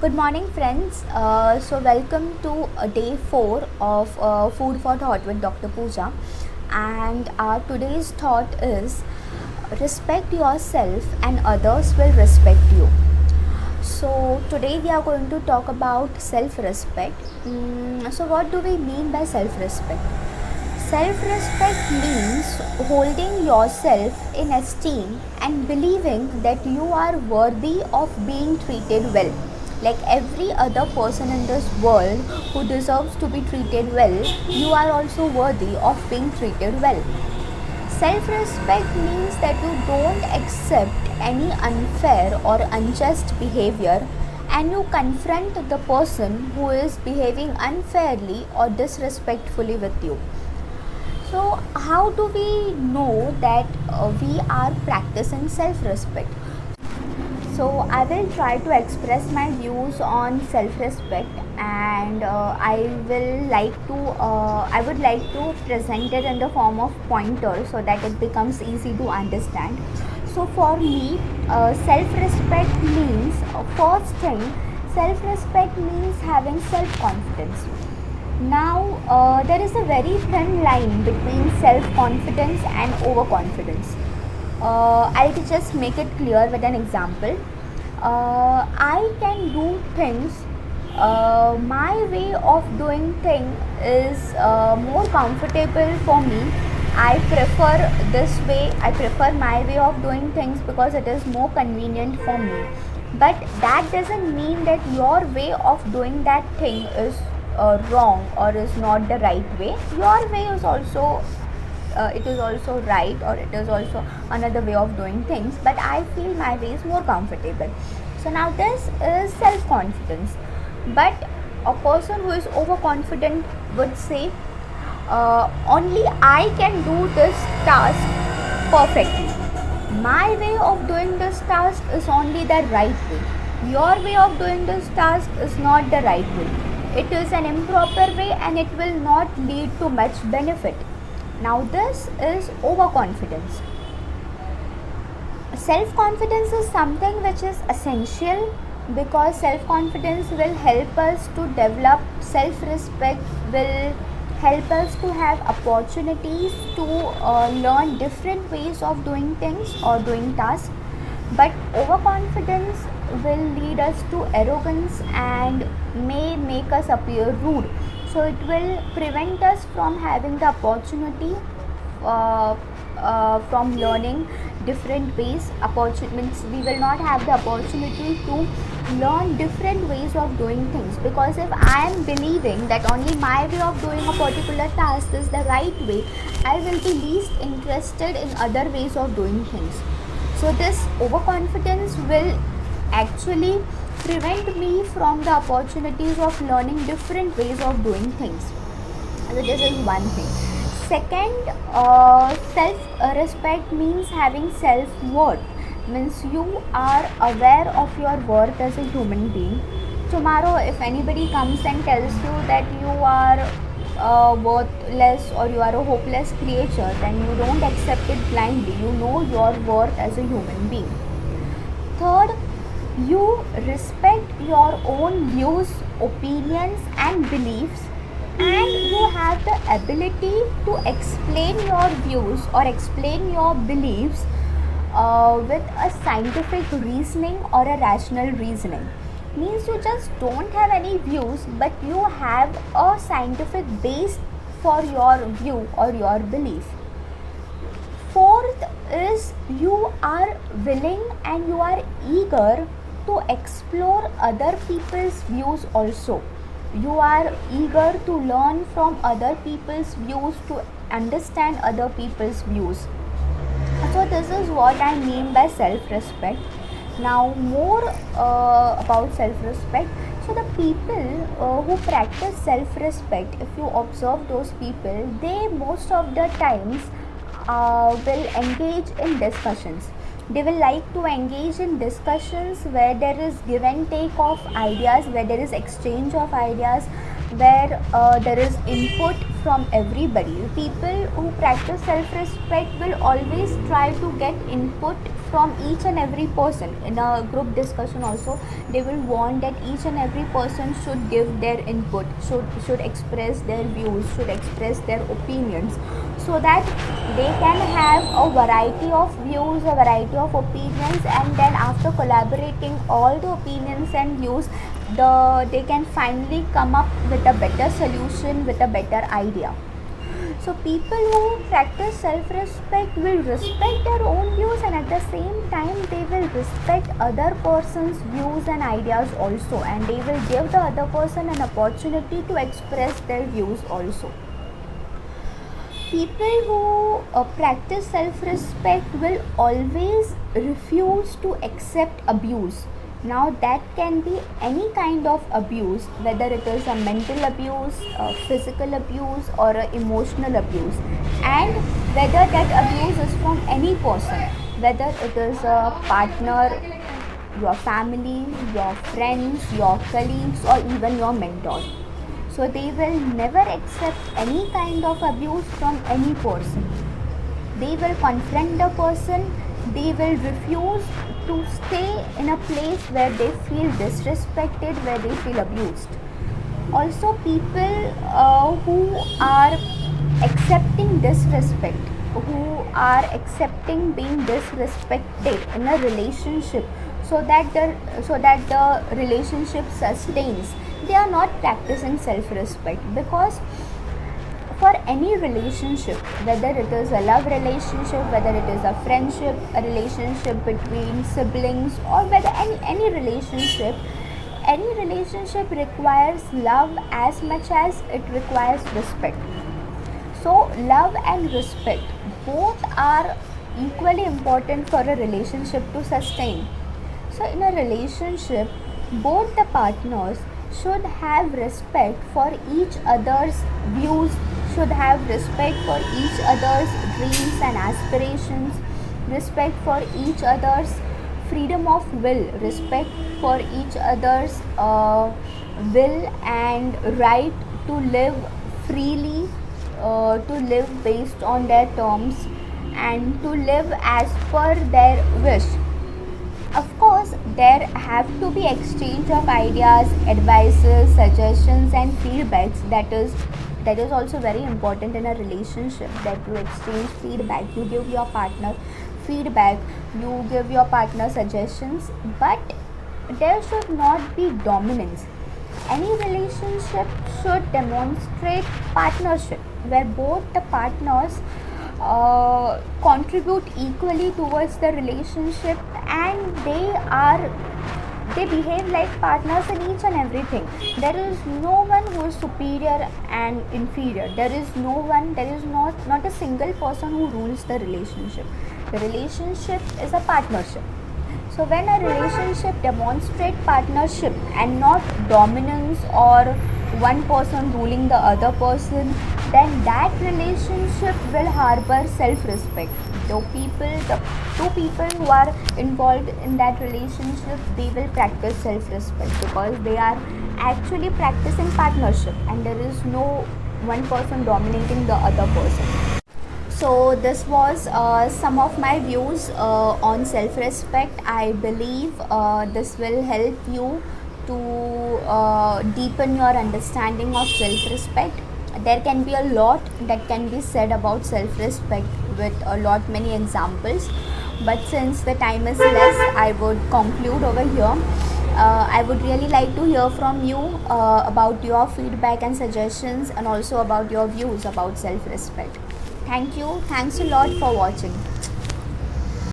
Good morning, friends. Welcome to day 4 of Food for Thought with Dr. Pooja. And our today's thought is respect yourself, and others will respect you. So, today we are going to talk about self respect. What do we mean by self respect? Self respect means holding yourself in esteem and believing that you are worthy of being treated well. Like every other person in this world who deserves to be treated well, you are also worthy of being treated well. Self respect means that you don't accept any unfair or unjust behavior and you confront the person who is behaving unfairly or disrespectfully with you. So, how do we know that we are practicing self respect? So, I will try to express my views on self respect, and I would like to present it in the form of pointers so that it becomes easy to understand. So, for me, self respect means first thing, self respect means having self confidence. Now, there is a very thin line between self confidence and overconfidence. I'll just make it clear with an example. I can do things. My way of doing things is more comfortable for me. I prefer this way. I prefer my way of doing things because it is more convenient for me. But that doesn't mean that your way of doing that thing is wrong or is not the right way. Your way is also it is also right, or it is also another way of doing things, but I feel my way is more comfortable. So now this is self confidence. But a person who is overconfident would say, only I can do this task perfectly. My way of doing this task is only the right way. Your way of doing this task is not the right way. It is an improper way and it will not lead to much benefit. Now, this is overconfidence. Self confidence is something which is essential because self confidence will help us to develop self respect, will help us to have opportunities to learn different ways of doing things or doing tasks. But overconfidence will lead us to arrogance and may make us appear rude. So it will prevent us from having the opportunity from learning different ways. Opportunities, we will not have the opportunity to learn different ways of doing things, because if I am believing that only my way of doing a particular task is the right way, I will be least interested in other ways of doing things. So this overconfidence will actually prevent me from the opportunities of learning different ways of doing things. So this is one thing. Second, self-respect means having self-worth. Means you are aware of your worth as a human being. Tomorrow, if anybody comes and tells you that you are worthless or you are a hopeless creature, then you don't accept it blindly. You know your worth as a human being. Third, you respect your own views, opinions, and beliefs, and you have the ability to explain your views or explain your beliefs with a scientific reasoning or a rational reasoning. Means you just don't have any views, but you have a scientific base for your view or your belief. Fourth is you are willing and you are eager to explore other people's views also. You are eager to learn from other people's views, to understand other people's views. So this is what I mean by self-respect. Now more about self-respect. So the people who practice self-respect, if you observe those people, they most of the times will engage in discussions. They will like to engage in discussions where there is give and take of ideas, where there is exchange of ideas, where there is input from everybody. People who practice self-respect will always try to get input from each and every person. In a group discussion also, they will want that each and every person should give their input, should express their views, should express their opinions, so that they can have a variety of views, a variety of opinions, and then after collaborating all the opinions and views, they can finally come up with a better solution, with a better idea. So people who practice self-respect will respect their own views, and at the same time they will respect other person's views and ideas also, and they will give the other person an opportunity to express their views also. People who practice self-respect will always refuse to accept abuse. Now that can be any kind of abuse, whether it is a mental abuse, a physical abuse, or a emotional abuse, and whether that abuse is from any person, whether it is a partner, your family, your friends, your colleagues, or even your mentor. So they will never accept any kind of abuse from any person. They will confront the person. They will refuse to stay in a place where they feel disrespected, where they feel abused. Also, people who are accepting disrespect, who are accepting being disrespected in a relationship, so that the relationship sustains, they are not practicing self-respect. Because for any relationship, whether it is a love relationship, whether it is a friendship, a relationship between siblings, or whether any relationship requires love as much as it requires respect. So love and respect both are equally important for a relationship to sustain. So in a relationship, both the partners should have respect for each other's views, should have respect for each other's dreams and aspirations, respect for each other's freedom of will, respect for each other's will and right to live freely, to live based on their terms, and to live as per their wish. Of course, there have to be exchange of ideas, advices, suggestions, and feedbacks. That is also very important in a relationship, that you exchange feedback, you give your partner feedback, you give your partner suggestions, but there should not be dominance. Any relationship should demonstrate partnership, where both the partners contribute equally towards the relationship, and they behave like partners in each and everything. There is no one who is superior and inferior. There is not a single person who rules the relationship. The relationship is a partnership. So when a relationship demonstrates partnership and not dominance, or one person ruling the other person, then that relationship will harbor self-respect. The two people who are involved in that relationship, they will practice self-respect, because they are actually practicing partnership, and there is no one person dominating the other person. So this was some of my views on self-respect. I believe this will help you to deepen your understanding of self-respect. There can be a lot that can be said about self-respect with a lot many examples, but since the time is less, I would conclude over here. I would really like to hear from you about your feedback and suggestions, and also about your views about self-respect. Thank you. Thanks a lot for watching.